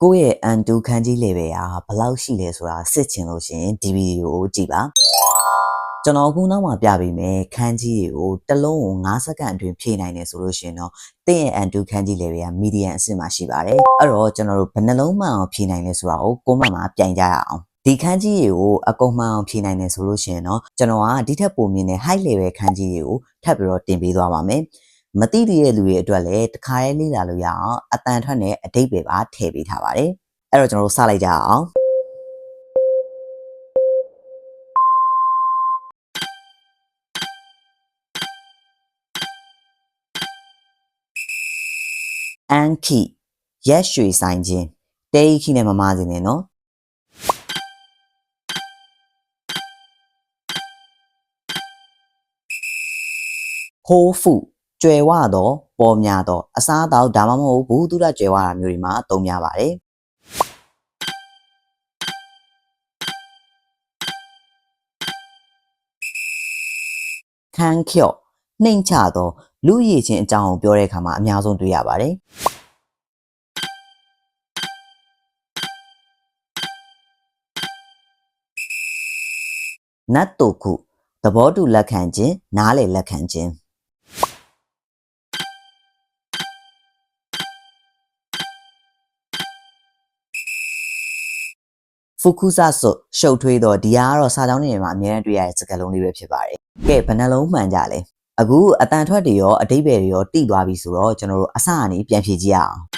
ကိုယ့်ရဲ့အန်တူခန်းကြီးလေပဲဟာဘယ်လောက်ရှိလဲဆိုတာစစ်ချင်လို့ရှင်ဒီဗီဒီယိုကိုကြည့်ပါကျွန်တော်အခုနောက်မှာပြပေးမယ်ခန်းကြီးကိုတစ်လုံးကို9စက္ကန့်အတွင်းဖြည့်နိုင်တယ်ဆိုလို့ရှင်တော့တင်းရဲ့အန်တူခန်းကြီးလေပဲကမီဒီယံအဆင့်မှာရှိပါတယ်အဲ့တော့ကျွန်တော်တို့ဘယ်နှလုံးမှန်အောင်ဖြည့်နိုင်လဲဆိုတာကိုကိုမမှာပြန်ကြရအောင်ဒီခန်းကြီးကိုအကုန်မှန်အောင်ဖြည့်နိုင်တယ်ဆိုလို့ရှင်တော့ကျွန်တော်ကဒီထက်ပိုမြင့်တဲ့ high level ခန်းကြီးကိုထပ်ပြီးတော့တင်ပေးသွားပါမယ်မသိသေးတဲ့လူတွေအတွက်လည်းတခါလေးလေ့လာလို့ရအောင်အတန်ထွက်နဲ့အတိတ်ပဲပါထည့်ပေးထားပါတယ်အဲ့တော့ကျွန်တော်တို့စလိုက်ကြအောင်အန်ခီရက်ရွှေဆိုင်ခြင်းတဲခီနဲ့မမစင်းနဲ့နော်ဟိုးဖူကျွယ်ဝတော့ပေါ်များတော့အစားအသောက်ဒါမှမဟုတ်ဘူးသူရကျွယ်ဝတာမျိုးတွေမှာအသုံးများပါတယ်ခန်းကျော့နှိမ်ချတော့လူရည်ချင်းအကြောင်းကိုပြောတဲ့အခါမှာအများဆုံးတွေ့ရပါတယ်နတ်တုခုသဘောတူလက်ခံခြင်းနားလေလက်ခံခြင်းဖူကူဆာဆိုရှုပ်ထွေးတော့ဒီကတော့စာကြောင်းတွေမှာအများနဲ့တွေ့ရတဲ့စကားလုံးလေးပဲဖြစ်ပါတယ်ကဲဘယ်နှလုံးမှန်ကြလဲအခုအတန်ထွက်တွေရောအတိတ်ပဲတွေရောတိသွားပြီဆိုတော့ကျွန်တော်တို့အစအနေပြန်ဖြေကြည့်ရအောင်